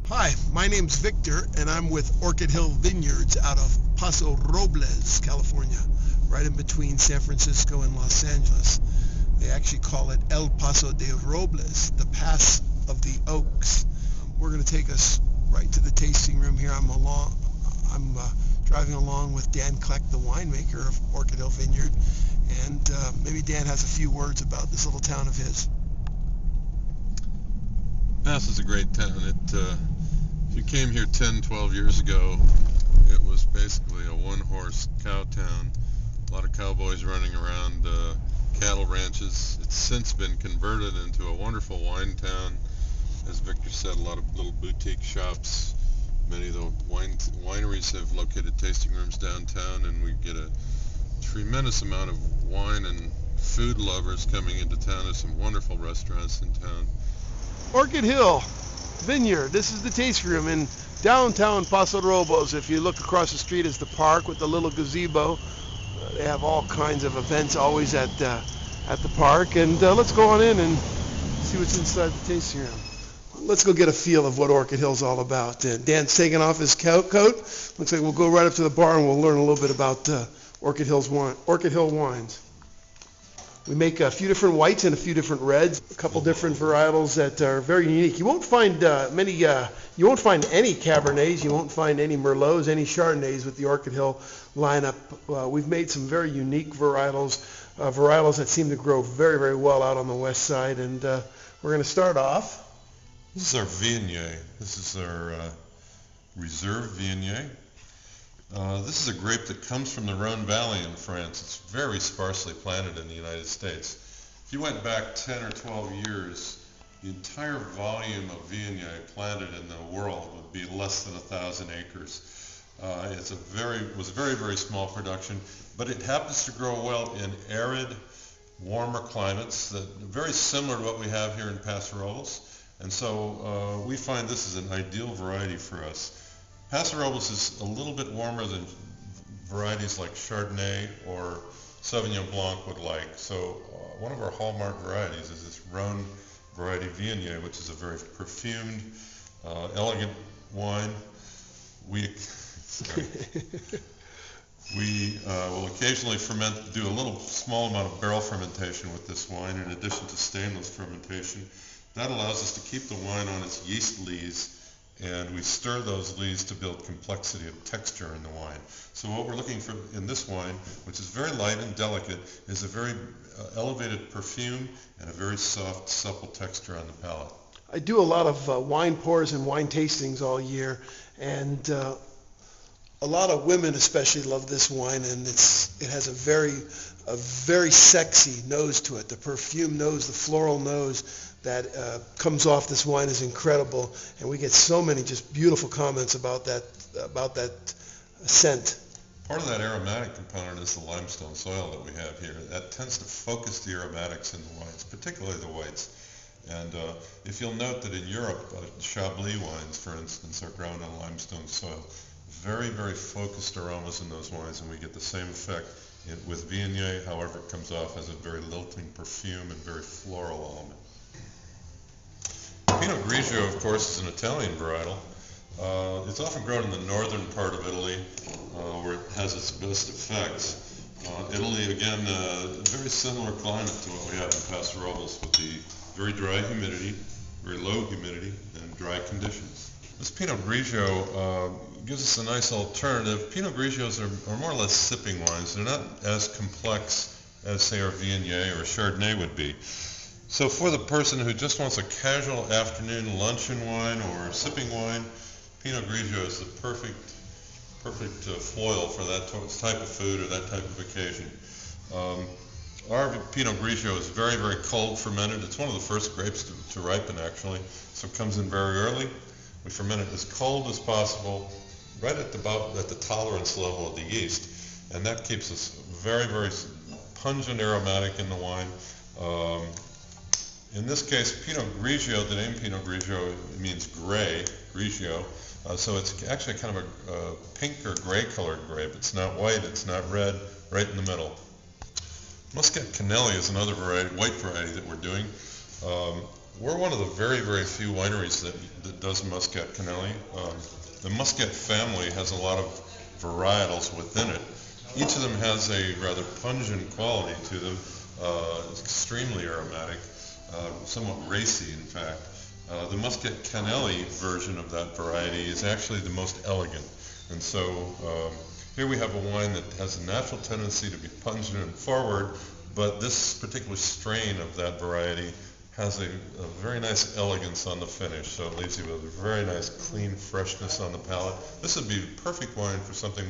Hi, my name's Victor, and I'm with Orchid Hill Vineyards out of Paso Robles, California, right in between San Francisco and Los Angeles. They actually call it El Paso de Robles, the Pass of the Oaks. We're going to take us right to the tasting room here. I'm driving along with Dan Kleck, the winemaker of Orchid Hill Vineyard, and maybe Dan has a few words about this little town of his. Paso is a great town. If you came here 10, 12 years ago, it was basically a one-horse cow town. A lot of cowboys running around cattle ranches. It's since been converted into a wonderful wine town. As Victor said, a lot of little boutique shops. Many of the wineries have located tasting rooms downtown, and we get a tremendous amount of wine and food lovers coming into town. There's some wonderful restaurants in town. Orchid Hill Vineyard. This is the tasting room in downtown Paso Robles. If you look across the street is the park with the little gazebo. They have all kinds of events always at the park. And let's go on in and see what's inside the tasting room. Let's go get a feel of what Orchid Hill's all about. Dan's taking off his coat. Looks like we'll go right up to the bar and we'll learn a little bit about Orchid Hill wines. We make a few different whites and a few different reds, a couple different varietals that are very unique. You won't find you won't find any Cabernets, you won't find any Merlots, any Chardonnays with the Orchid Hill lineup. We've made some very unique varietals that seem to grow very, very well out on the west side. And we're going to start off. This is our Viognier. This is our Reserve Viognier. This is a grape that comes from the Rhone Valley in France. It's very sparsely planted in the United States. If you went back 10 or 12 years, the entire volume of Viognier planted in the world would be less than 1,000 acres. It was very, very small production, but it happens to grow well in arid, warmer climates that are very similar to what we have here in Paso Robles. And so we find this is an ideal variety for us. Paso Robles is a little bit warmer than varieties like Chardonnay or Sauvignon Blanc would like. So one of our hallmark varieties is this Rhone variety Viognier, which is a very perfumed, elegant wine. We will occasionally do a little small amount of barrel fermentation with this wine in addition to stainless fermentation. That allows us to keep the wine on its yeast lees, and we stir those lees to build complexity of texture in the wine. So what we're looking for in this wine, which is very light and delicate, is a very elevated perfume and a very soft, supple texture on the palate. I do a lot of wine pours and wine tastings all year, and a lot of women especially love this wine, and it has a very sexy nose to it. The perfume nose, the floral nose that comes off this wine is incredible, and we get so many just beautiful comments about that scent. Part of that aromatic component is the limestone soil that we have here. That tends to focus the aromatics in the wines, particularly the whites. And if you'll note that in Europe, Chablis wines, for instance, are grown on limestone soil. Very, very focused aromas in those wines, and we get the same effect with Viognier. However, it comes off as a very lilting perfume and very floral element. Pinot Grigio, of course, is an Italian varietal. It's often grown in the northern part of Italy, where it has its best effects. Italy, again, a very similar climate to what we have in Paso Robles, with the very dry humidity, very low humidity, and dry conditions. This Pinot Grigio gives us a nice alternative. Pinot Grigios are more or less sipping wines. They're not as complex as, say, our Viognier or Chardonnay would be. So for the person who just wants a casual afternoon luncheon wine or sipping wine, Pinot Grigio is the perfect foil for that type of food or that type of occasion. Our Pinot Grigio is very, very cold fermented. It's one of the first grapes to ripen, actually, so it comes in very early. We ferment it as cold as possible, right at the tolerance level of the yeast, and that keeps us very, very pungent aromatic in the wine. In this case, Pinot Grigio, the name Pinot Grigio means gray, Grigio, so it's actually kind of a pink or gray colored grape. It's not white, it's not red, right in the middle. Muscat Canelli is another variety, white variety that we're doing. We're one of the very, very few wineries that does Muscat Canelli. The Muscat family has a lot of varietals within it. Each of them has a rather pungent quality to them, extremely aromatic, somewhat racy in fact. The Muscat Canelli version of that variety is actually the most elegant. And so here we have a wine that has a natural tendency to be pungent and forward, but this particular strain of that variety has a very nice elegance on the finish, so it leaves you with a very nice clean freshness on the palate. This would be perfect wine for something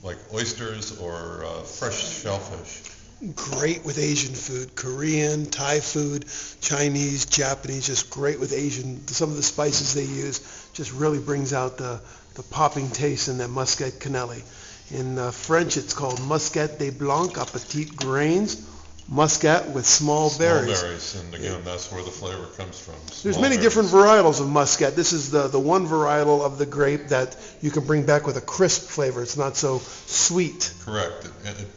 like oysters or fresh shellfish. Great with Asian food, Korean, Thai food, Chinese, Japanese, just great with Asian. Some of the spices they use just really brings out the popping taste in that Muscat Canelli. In French, it's called Muscat de Blanc à petites grains, Muscat with small berries. Small berries, and again, that's where the flavor comes from. There's many different varietals of Muscat. This is the one varietal of the grape that you can bring back with a crisp flavor. It's not so sweet. Correct.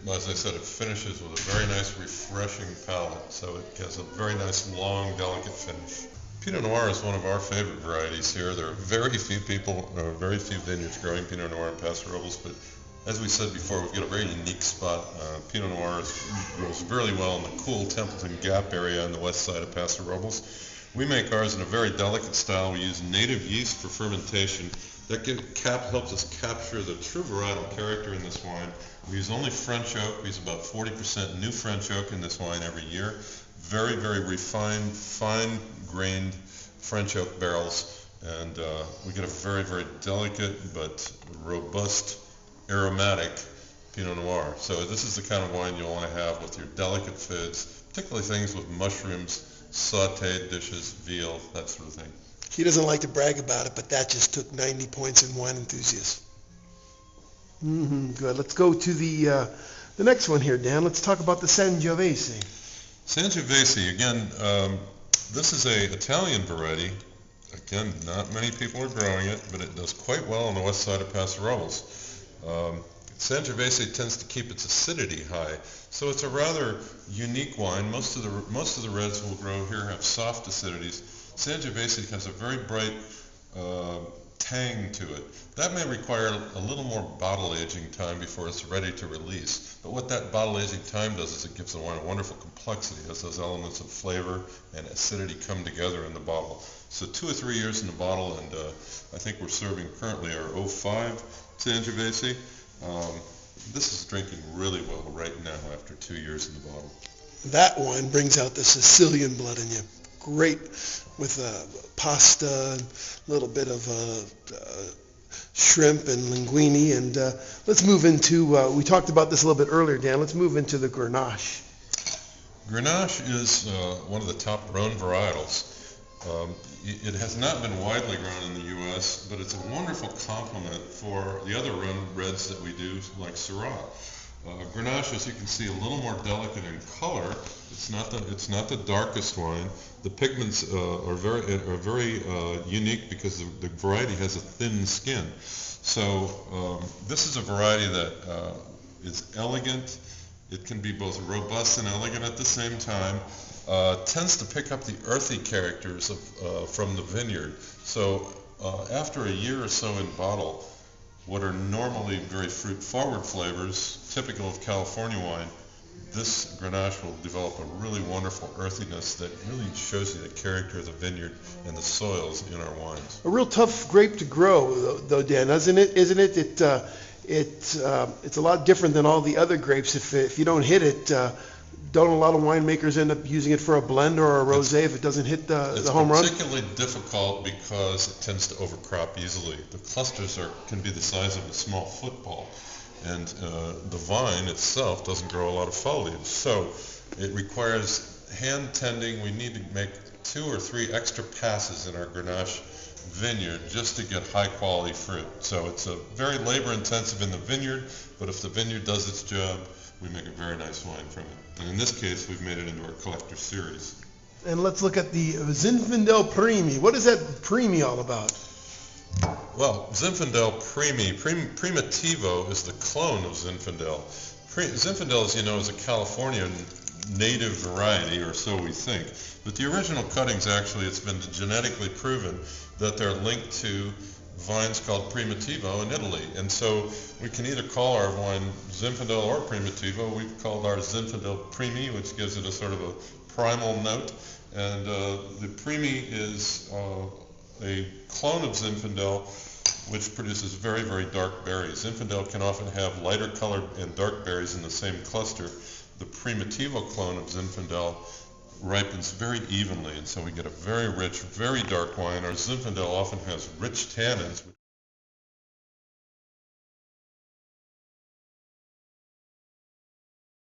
As I said, it finishes with a very nice, refreshing palate. So it has a very nice, long, delicate finish. Pinot Noir is one of our favorite varieties here. There are very few very few vineyards growing Pinot Noir in Paso Robles, but as we said before, we've got a very unique spot. Pinot Noir grows really well in the cool Templeton Gap area on the west side of Paso Robles. We make ours in a very delicate style. We use native yeast for fermentation. That helps us capture the true varietal character in this wine. We use only French oak. We use about 40% new French oak in this wine every year. Very, very refined, fine-grained French oak barrels. And we get a very, very delicate but robust, aromatic Pinot Noir. So this is the kind of wine you'll want to have with your delicate foods, particularly things with mushrooms, sautéed dishes, veal, that sort of thing. He doesn't like to brag about it, but that just took 90 points in Wine Enthusiast. Good. Let's go to the next one here, Dan. Let's talk about the Sangiovese. Sangiovese, again, this is an Italian variety. Again, not many people are growing it, but it does quite well on the west side of Paso Robles. Sangiovese tends to keep its acidity high, so it's a rather unique wine. Most of the reds we'll grow here have soft acidities. Sangiovese has a very bright tang to it. That may require a little more bottle aging time before it's ready to release. But what that bottle aging time does is it gives the wine a wonderful complexity as those elements of flavor and acidity come together in the bottle. So 2 or 3 years in the bottle, and I think we're serving currently our 05 Sangiovese. This is drinking really well right now after 2 years in the bottle. That wine brings out the Sicilian blood in you. Great with pasta, a little bit of shrimp and linguine. And let's move into, we talked about this a little bit earlier, Dan. Let's move into the Grenache. Grenache is one of the top grown varietals. It has not been widely grown in the U.S., but it's a wonderful complement for the other reds that we do, like Syrah. Grenache, as you can see, a little more delicate in color. It's not the darkest wine. The pigments are very unique because the variety has a thin skin. So this is a variety that is elegant. It can be both robust and elegant at the same time. Tends to pick up the earthy characters from the vineyard. So after a year or so in bottle, what are normally very fruit-forward flavors, typical of California wine, this Grenache will develop a really wonderful earthiness that really shows you the character of the vineyard and the soils in our wines. A real tough grape to grow, though, Dan, isn't it? It's a lot different than all the other grapes. If you don't hit it, don't a lot of winemakers end up using it for a blend or a rosé if it doesn't hit the home run? It's particularly difficult because it tends to overcrop easily. The clusters can be the size of a small football, and the vine itself doesn't grow a lot of foliage. So it requires hand tending. We need to make 2 or 3 extra passes in our Grenache vineyard just to get high quality fruit. So it's a very labor intensive in the vineyard, but if the vineyard does its job, we make a very nice wine from it. And in this case, we've made it into our collector series. And let's look at the Zinfandel Primi. What is that Primi all about? Well, Zinfandel Primitivo is the clone of Zinfandel. Zinfandel, as you know, is a California native variety, or so we think. But the original cuttings, actually, it's been genetically proven that they're linked to vines called Primitivo in Italy. And so we can either call our wine Zinfandel or Primitivo. We've called ours Zinfandel Primi, which gives it a sort of a primal note. And the Primi is a clone of Zinfandel, which produces very, very dark berries. Zinfandel can often have lighter colored and dark berries in the same cluster. The Primitivo clone of Zinfandel ripens very evenly, and so we get a very rich, very dark wine. Our Zinfandel often has rich tannins.